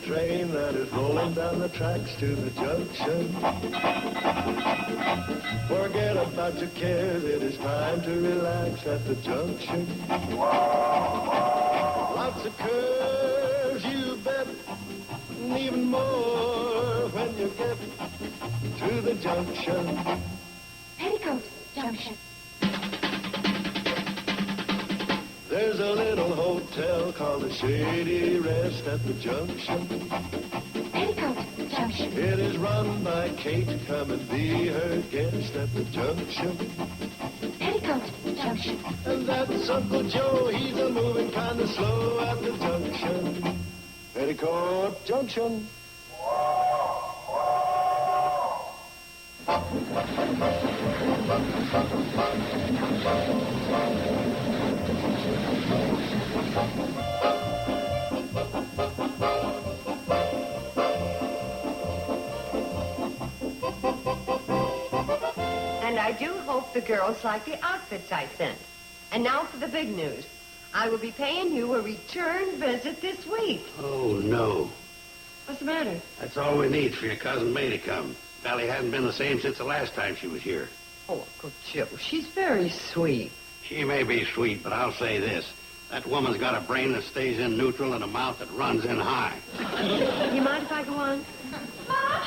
train that is rolling down the tracks to the junction. Forget about your cares, it is time to relax at the junction. Lots of curves, you bet, and even more when you get to the junction. Petticoat Junction. There's a little hotel called the Shady Rest at the junction. Petticoat Junction. It is run by Kate. Come and be her guest at the junction. Petticoat Junction. And that's Uncle Joe. He's a moving kind of slow at the junction. Petticoat Junction. And I do hope the girls like the outfits I sent. And now for the big news. I will be paying you a return visit this week. Oh, no. What's the matter? That's all we need for your cousin May to come. Valley hasn't been the same since the last time she was here. Oh, Uncle Joe, she's very sweet. She may be sweet, but I'll say this. That woman's got a brain that stays in neutral and a mouth that runs in high. You mind if I go on? Mom!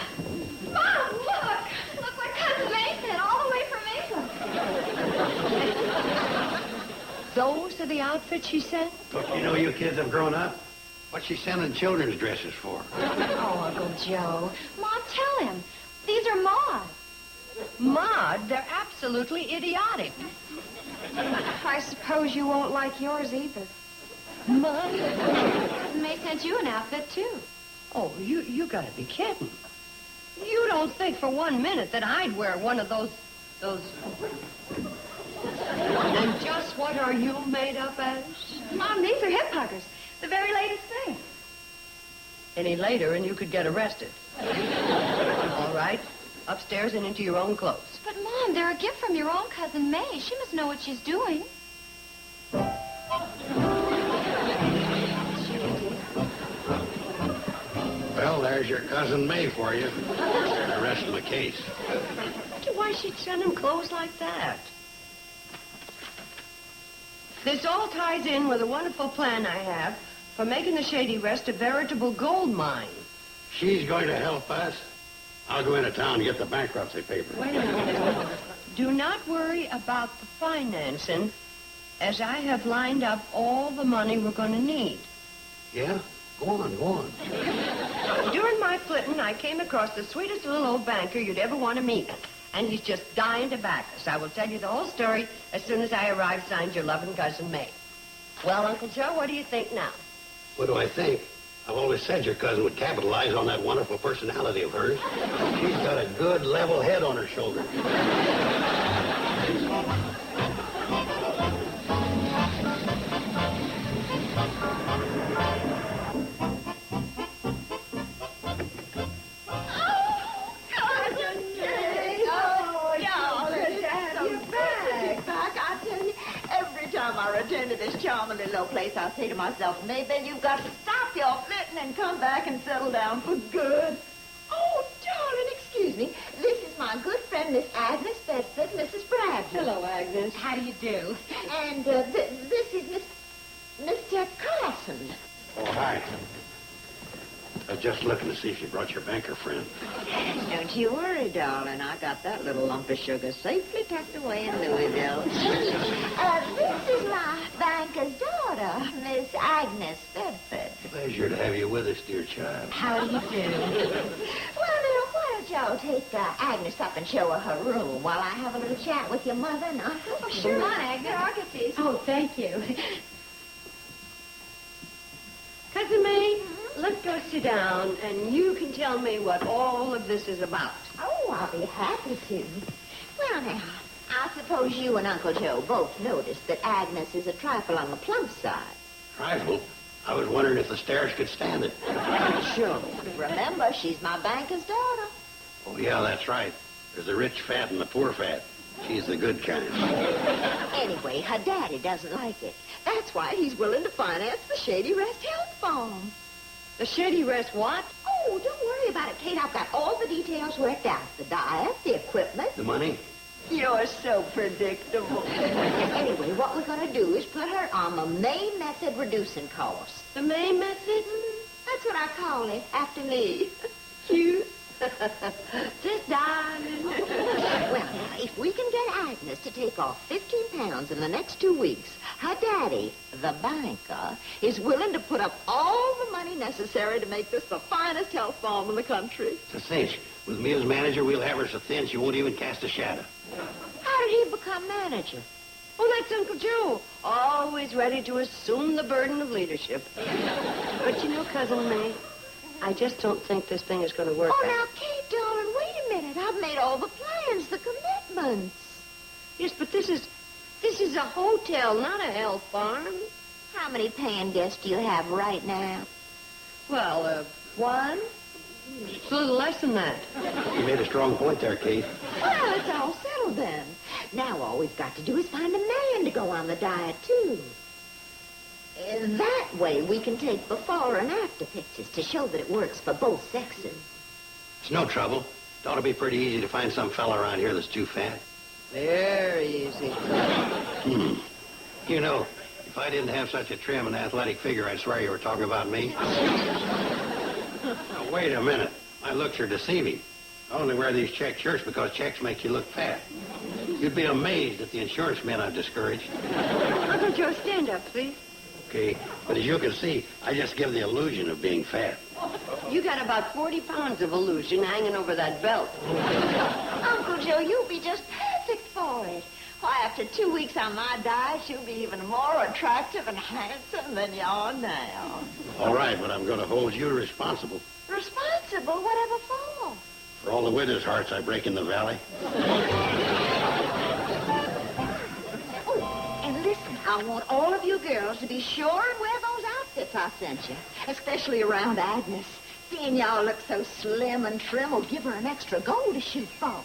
Mom, look! Look what Cousin May sent all the way from England. Those are the outfits she sent? Look, you know you kids have grown up. What's she sending children's dresses for? Oh, Uncle Joe. Mom, tell him. These are Maud. Maud, they're absolutely idiotic. I suppose you won't like yours either. Maud? Cousin May sent you an outfit, too. Oh, you gotta be kidding. You don't think for 1 minute that I'd wear one of those... And just what are you made up as? Mom, these are hip huggers. The very latest thing. Any later and you could get arrested. All right, upstairs and into your own clothes. But, Mom, they're a gift from your own Cousin May. She must know what she's doing. Well, there's your cousin May for you. There's the rest of the case. Why she'd send him clothes like that? This all ties in with a wonderful plan I have for making the Shady Rest a veritable gold mine. She's going to help us. I'll go into town and get the bankruptcy papers. Wait a minute. Do not worry about the financing, as I have lined up all the money we're going to need. Yeah? Go on. During my flitting, I came across the sweetest little old banker you'd ever want to meet. And he's just dying to back us. I will tell you the whole story as soon as I arrive, signed your loving Cousin May. Well, Uncle Joe, what do you think now? What do I think? I've always said your cousin would capitalize on that wonderful personality of hers. She's got a good, level head on her shoulder. I return to this charming little old place, I'll say to myself, maybe you've got to stop your flitting and come back and settle down for good. Oh, darling, excuse me. This is my good friend, Miss Agnes Bedford, Mrs. Bradford. Hello, Agnes. How do you do? And this is Mr. Carson. Oh, hi. I was just looking to see if you brought your banker friend. Don't you worry, darling. I got that little lump of sugar safely tucked away in Louisville. This is my banker's daughter, Miss Agnes Bedford. Pleasure to have you with us, dear child. How do you do? Well, now, why don't y'all take Agnes up and show her her room while I have a little chat with your mother now? Oh, sure, on, Agnes. I'll get these. Oh, thank you. Cousin May, let's go sit down, and you can tell me what all of this is about. Oh, I'll be happy to. Well, now, I suppose you and Uncle Joe both noticed that Agnes is a trifle on the plump side. Trifle? I was wondering if the stairs could stand it. Sure. Remember, she's my banker's daughter. Oh, yeah, that's right. There's the rich fat and the poor fat. She's the good kind. Anyway, her daddy doesn't like it. That's why he's willing to finance the Shady Rest Health Farm. The shady rest what? Oh, don't worry about it, Kate. I've got all the details worked out. The diet, the equipment. The money? You're so predictable. Anyway, what we're going to do is put her on the May method reducing course. The May method? That's what I call it, after me. Cute. Just darling. Well, if we can get Agnes to take off 15 pounds in the next 2 weeks, her daddy, the banker, is willing to put up all the money necessary to make this the finest health farm in the country. It's a cinch. With me as manager, we'll have her so thin she won't even cast a shadow. How did he become manager? Oh, that's Uncle Joe. Always ready to assume the burden of leadership. But you know, Cousin May, I just don't think this thing is going to work Oh, out. now, Kate, darling, wait a minute. I've made all the plans, the commitments. Yes, but this is a hotel, not a health farm. How many paying guests do you have right now? Well, one? It's a little less than that. You made a strong point there, Kate. Well, it's all settled then. Now all we've got to do is find a man to go on the diet, too. That way we can take before and after pictures to show that it works for both sexes. It's no trouble. It ought to be pretty easy to find some fella around here that's too fat. Very easy. You know, if I didn't have such a trim and athletic figure, I'd swear you were talking about me. Now, wait a minute. My looks are deceiving. I only wear these check shirts because checks make you look fat. You'd be amazed at the insurance men I've discouraged. Uncle Joe, stand up, please. Okay, but as you can see, I just give the illusion of being fat. You got about 40 pounds of illusion hanging over that belt. Uncle Joe, you'll be just perfect for it. Why, after 2 weeks on my diet, you'll be even more attractive and handsome than you are now. All right, but I'm going to hold you responsible Responsible? Whatever for? for all the widows' hearts I break in the valley. Oh, and listen, I want all of you girls to be sure and wear those outfits I sent you, especially around Agnes. Seeing y'all look so slim and trim will give her an extra goal to shoot for.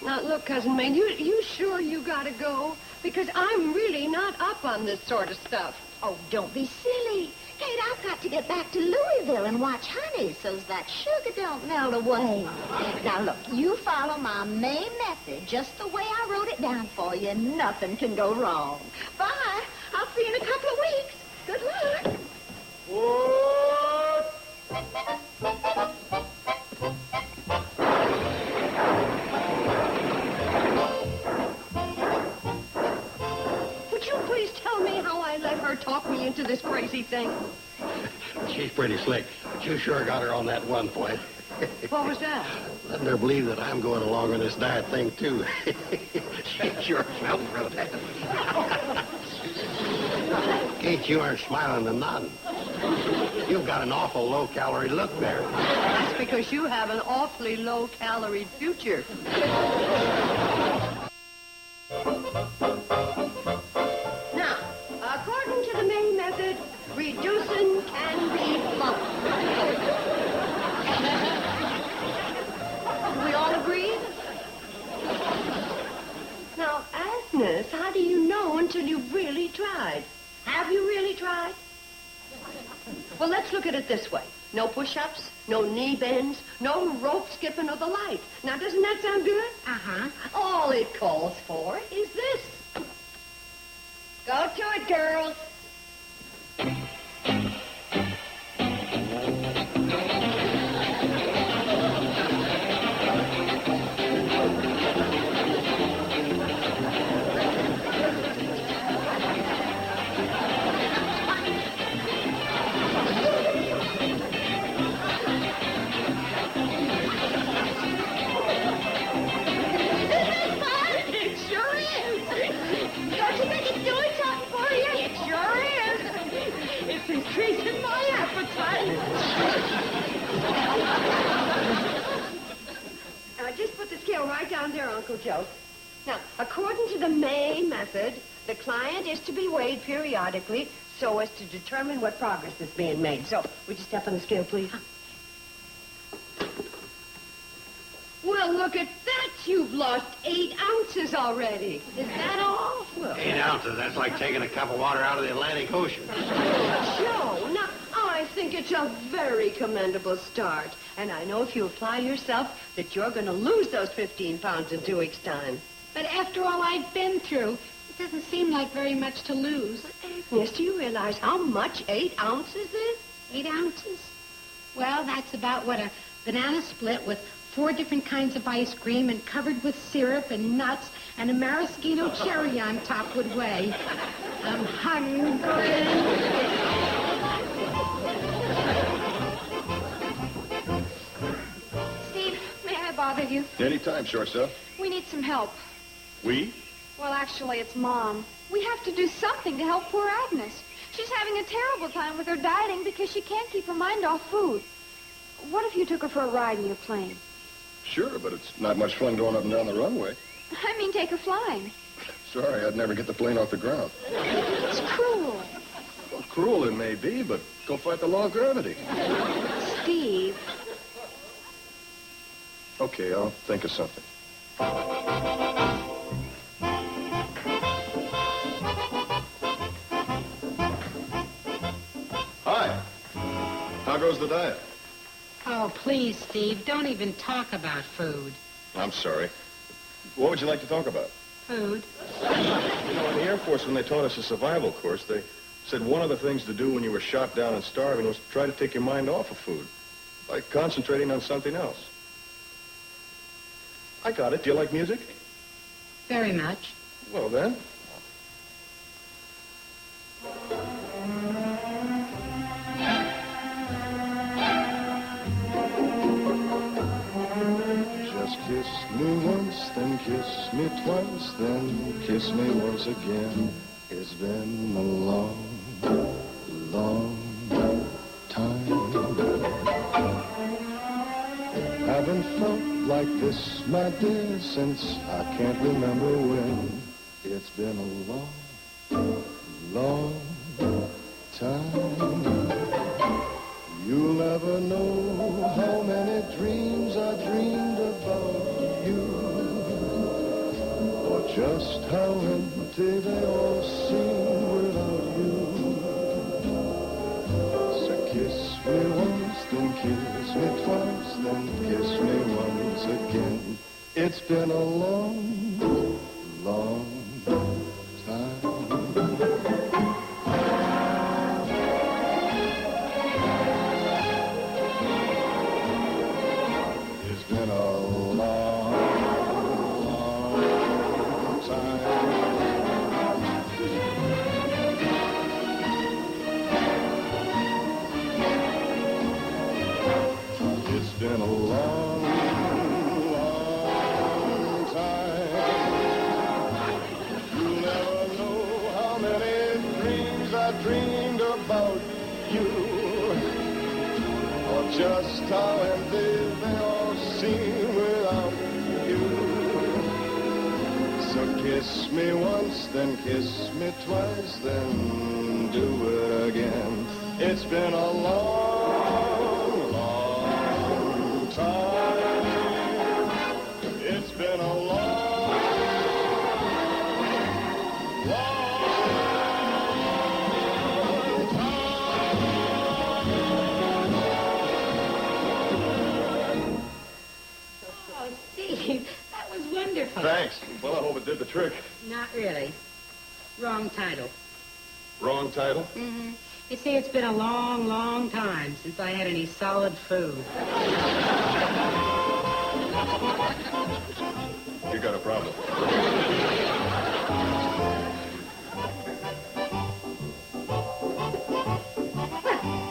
Now, look, Cousin May, you sure you gotta go? Because I'm really not up on this sort of stuff. Oh, don't be silly. Kate, I've got to get back to Louisville and watch Honey so that sugar don't melt away. Now, look, you follow my main method just the way I wrote it down for you. Nothing can go wrong. Bye. I'll see you in a couple of weeks. Good luck. Would you please tell me how I let her talk me into this crazy thing? She's pretty slick, but you sure got her on that one point. What was that? Letting her believe that I'm going along with this diet thing, too. She sure felt for that. Kate, you aren't smiling and nodding. You've got an awful low-calorie look there. That's because you have an awfully low-calorie future. Now, according to the May method, reducing can be fun. We all agree? Now, Agnes, how do you know until you've really tried? Have you really tried? Well, let's look at it this way. No push-ups, no knee bends, no rope skipping or the like. Now, doesn't that sound good? Uh-huh. All it calls for is this. Go to it, girls. It sure is. Don't you think it's doing something for you? It sure is. It's increasing my appetite. Now, just put the scale right down there, Uncle Joe. Now, according to the May method, the client is to be weighed periodically so as to determine what progress is being made. So, would you step on the scale, please? Well, look at that. You've lost 8 ounces already. Is that all? Well, 8 ounces, that's like taking a cup of water out of the Atlantic Ocean. Joe, now, I think it's a very commendable start. And I know if you apply yourself that you're going to lose those 15 pounds in 2 weeks' time. But after all I've been through, it doesn't seem like very much to lose. Agnes, do you realize how much 8 ounces is? 8 ounces? Well, that's about what a banana split with 4 different kinds of ice cream and covered with syrup and nuts and a maraschino cherry on top would weigh. I'm hungry. Steve, may I bother you? Anytime, shortstop. We need some help. We? Well, actually, it's Mom. We have to do something to help poor Agnes. She's having a terrible time with her dieting because she can't keep her mind off food. What if you took her for a ride in your plane? Sure, but it's not much fun going up and down the runway. I mean, take her flying. Sorry, I'd never get the plane off the ground. It's cruel. Well, cruel it may be, but go fight the law of gravity. Steve. Okay, I'll think of something. Hi. How goes the diet? Oh, please, Steve, don't even talk about food. I'm sorry. What would you like to talk about? Food? You know, in the Air Force, when they taught us a survival course, they said one of the things to do when you were shot down and starving was to try to take your mind off of food, by concentrating on something else. I got it. Do you like music? Very much. Well, then. Just kiss me once, then kiss me twice, then kiss me once again. It's been a long, long time. Haven't felt like this, my dear, since I can't remember when. It's been a long, long time. You'll never know how many dreams I dreamed about you, or just how empty they all seem without you. So kiss me once, then kiss me twice, then kiss me once again. It's been a long, long time. Been a long, long time. You'll never know how many dreams I dreamed about you, or just how empty they all seem without you. So kiss me once, then kiss me twice, then do it again. It's been a long, long time. It's been a long, long time. Oh, Steve, that was wonderful. Thanks. Well, I hope it did the trick. Not really. Wrong title. Wrong title? Mm-hmm. You see, it's been a long, long time since I had any solid food. You got a problem.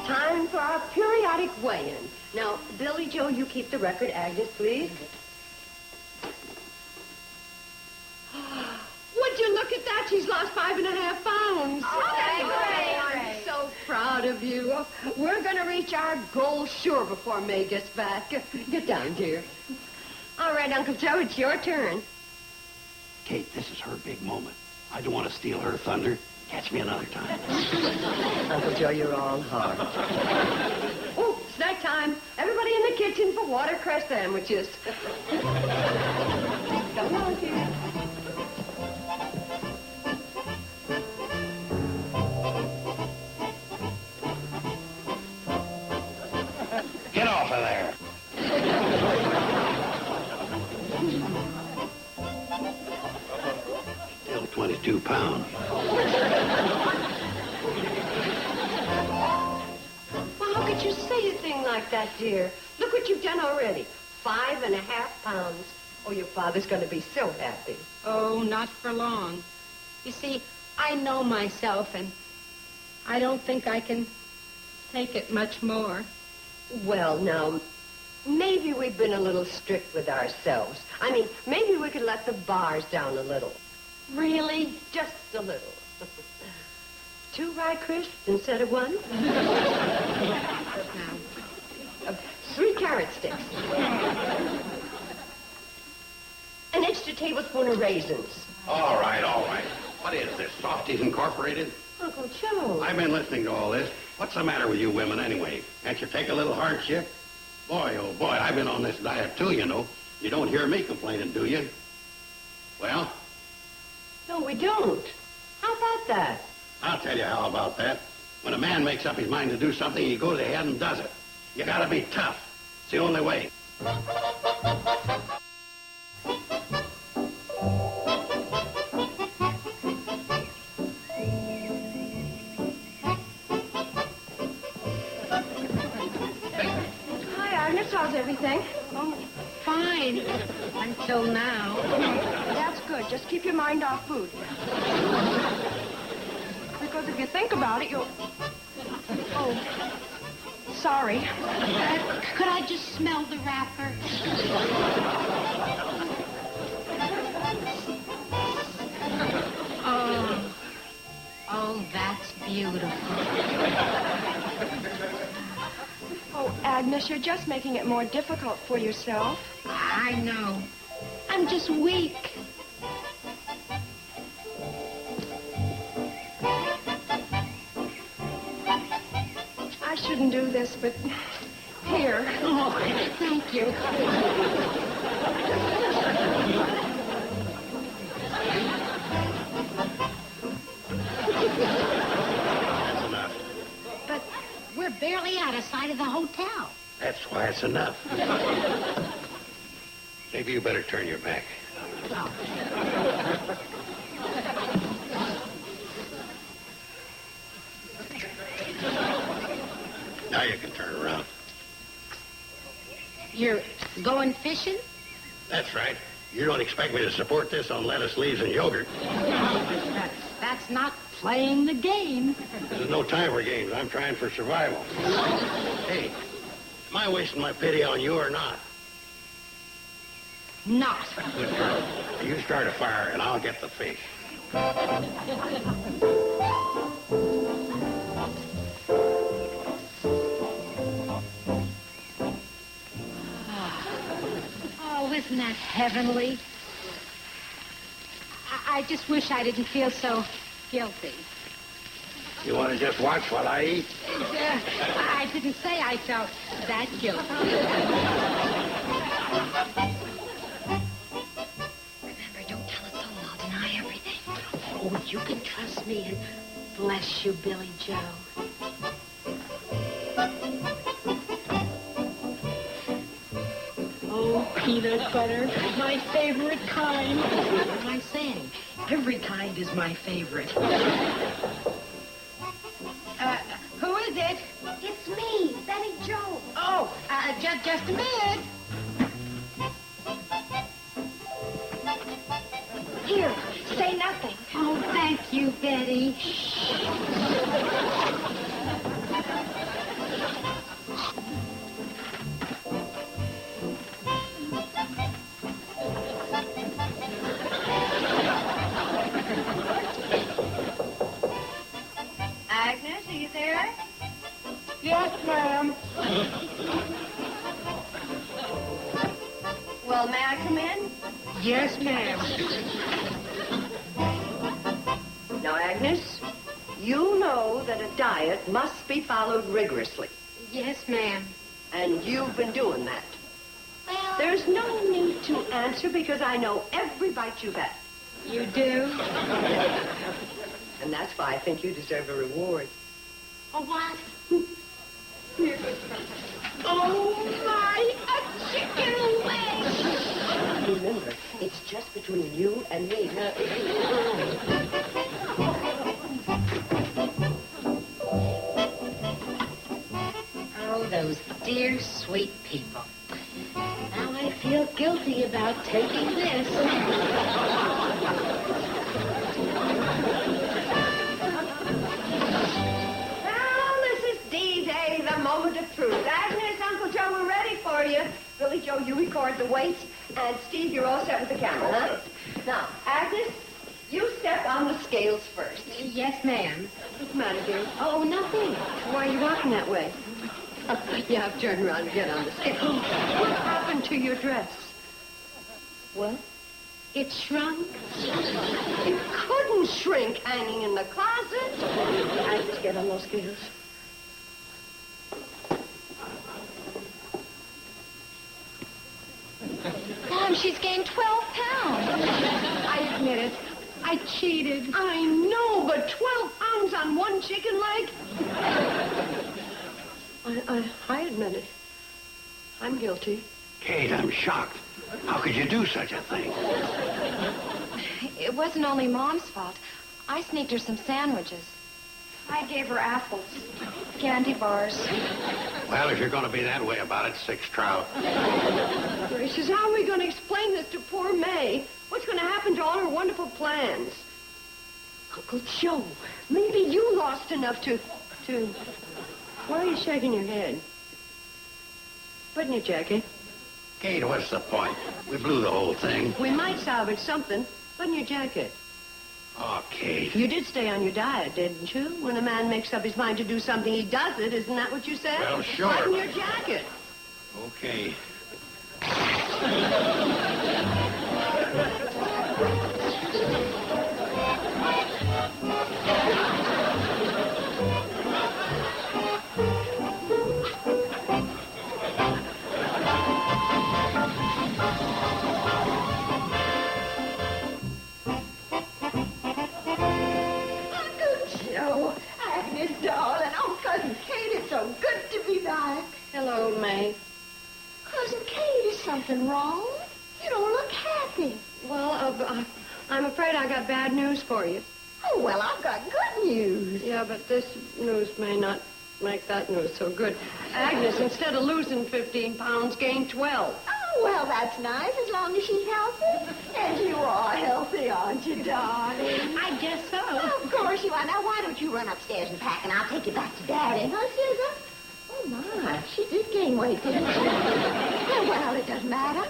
Time for our periodic weigh-in. Now, Billy Joe, you keep the record. Agnes, please. Would you look at that? She's lost 5.5 pounds. Oh, that's great. I'm so proud of you. We're going to reach our goal sure before May gets back. Get down, dear. All right, Uncle Joe, it's your turn. Kate, this is her big moment. I don't want to steal her thunder. Catch me another time. Uncle Joe, you're all heart. Oh, snack time. Everybody in the kitchen for watercress sandwiches. Come on, dear. off of there. Still 22 pounds. Well, how could you say a thing like that, dear? Look what you've done already. 5.5 pounds. Oh, your father's going to be so happy. Oh, not for long. You see, I know myself, and I don't think I can take it much more. Well, now, maybe we've been a little strict with ourselves. I mean, maybe we could let the bars down a little. Really? Just a little. 2 rye crisps instead of 1? Now, 3 carrot sticks. An extra tablespoon of raisins. All right, all right. What is this, Softies Incorporated? Uncle Joe. I've been listening to all this. What's the matter with you women anyway? Can't you take a little hardship? Boy, oh boy, I've been on this diet too, you know. You don't hear me complaining, do you? Well, No, we don't. How about that? I'll tell you how about that. When a man makes up his mind to do something, he goes ahead and does it. You gotta be tough. It's the only way. Hi, Agnes. How's everything? oh, fine. Until now. That's good. Just keep your mind off food. Because if you think about it, you'll... Oh, sorry. Could I just smell the wrapper? Oh, that's beautiful. Oh, Agnes, you're just making it more difficult for yourself. I know. I'm just weak. I shouldn't do this, but here. Oh, thank you. That's enough. But we're barely out of sight of the hotel. That's why it's enough. Maybe you better turn your back. Now you can turn around. You're going fishing? That's right. You don't expect me to support this on lettuce, leaves, and yogurt. That's not playing the game. There's no time for games. I'm trying for survival. Hey, am I wasting my pity on you or not? Not. Good girl. You start a fire and I'll get the fish. Oh, isn't that heavenly? I just wish I didn't feel so guilty. You want to just watch while I eat? I didn't say I felt that guilty. Remember, don't tell us all. I'll deny everything. Oh, you can trust me, and bless you, Billy Joe. Oh, peanut butter, my favorite kind. What am I saying? Every kind is my favorite. Who is it? It's me, Betty Joe. Oh, just a minute. Here, say nothing. Oh, thank you, Betty. Agnes, are you there? Yes, ma'am. Well, may I come in? Yes, ma'am. Now, Agnes, you know that a diet must be followed rigorously. Yes, ma'am. And you've been doing that. Well, There's no need to answer because I know every bite you've had. you do? And that's why I think you deserve a reward. Oh, what? Oh, my, a chicken leg! Remember, it's just between you and me, not you and Oh, those dear, sweet people. Now I feel guilty about taking this. Well, this is D-Day, the moment of truth. Agnes, Uncle Joe, we're ready for you. Billy Joe, you record the weights. And Steve, you're all set with the camera, huh? Now, Agnes, you step on the scales first. Yes, ma'am. What's the matter, dear? Oh, nothing. Why are you walking that way? You have to turn around and get on the scale. What happened to your dress? What? It shrunk. It couldn't shrink hanging in the closet. Agnes, get on those scales. Mom, she's gained 12 pounds. I admit it. I cheated. I know, but 12 pounds on one chicken leg? I admit it. I'm guilty. Kate, I'm shocked. How could you do such a thing? It wasn't only Mom's fault. I sneaked her some sandwiches. I gave her apples, candy bars. Well, if you're going to be that way about it, 6 trout. Gracious, how are we going to explain this to poor May? What's going to happen to all her wonderful plans? Uncle Joe, maybe you lost enough to... Why are you shaking your head? Button your jacket. Kate, what's the point? We blew the whole thing. We might salvage something. Button your jacket. Oh, Kate. You did stay on your diet, didn't you? When a man makes up his mind to do something, he does it. Isn't that what you said? Well, sure. Button your jacket. Okay. Joe, Agnes, darling. Oh, Cousin Kate, it's so good to be back. Hello, May. Cousin Kate, is something wrong? You don't look happy. Well, I'm afraid I got bad news for you. Oh, well, I've got good news. Yeah, but this news may not make that news so good. Agnes, instead of losing 15 pounds, gained 12. Oh, well, that's nice, as long as she's healthy. And you are healthy, aren't you, darling? I guess so. Of course you are. Now, why don't you run upstairs and pack, and I'll take you back to Daddy. Huh, Susan? Oh, my, she did gain weight, didn't she? Yeah, well, it doesn't matter.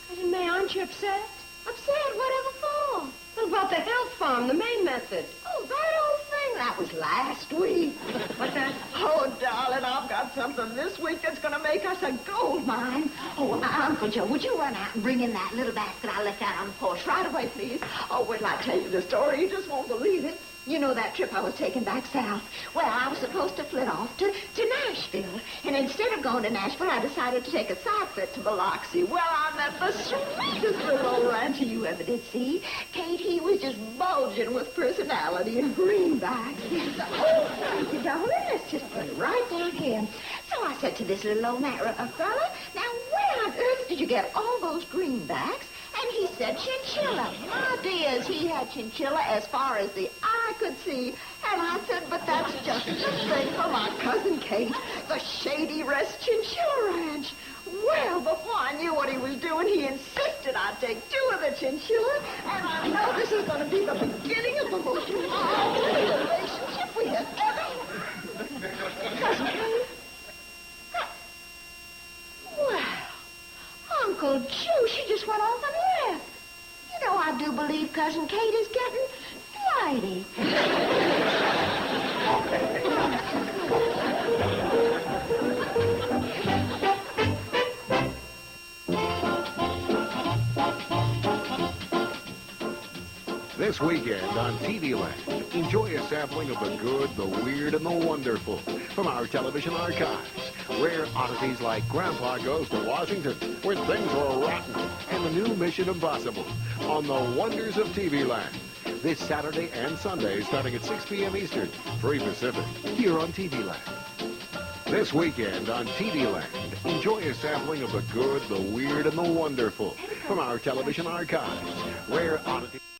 Cousin May, aren't you upset? Upset? Whatever for? What about the health farm, the May method? Oh, that old thing. That was last week. What's that? Oh, darling, I've got something this week that's going to make us a gold mine. Oh, Uncle Joe, would you run out and bring in that little basket I left out on the porch right away, please? Oh, wait till I tell you the story. You just won't believe it. You know that trip I was taking back south? Well, I was supposed to flit off to Nashville. And instead of going to Nashville, I decided to take a side flit to Biloxi. Well, I met the sweetest little old rancher you ever did see. Kate, he was just bulging with personality and greenbacks. Oh, thank you, darling. Let's just put it right down here. So I said to this little old fella, now, where on earth did you get all those greenbacks? And he said chinchilla. My dears, he had chinchilla as far as the eye could see. And I said, but that's just the thing for my cousin Kate, the Shady Rest Chinchilla Ranch. Well, before I knew what he was doing, he insisted I take 2 of the chinchilla. And I know this is going to be the beginning of the most lovely relationship we have ever had. Cousin Kate? Well, Uncle Joe, she just went off and left. You know, I do believe Cousin Kate is getting flighty. This weekend on TV Land, enjoy a sampling of the good, the weird, and the wonderful from our television archives. Rare oddities like Grandpa Goes to Washington, where things were rotten, and the new Mission Impossible on the wonders of TV Land. This Saturday and Sunday starting at 6 p.m. Eastern, 3 Pacific, here on TV Land. This weekend on TV Land, enjoy a sampling of the good, the weird, and the wonderful from our television archives. Rare oddities.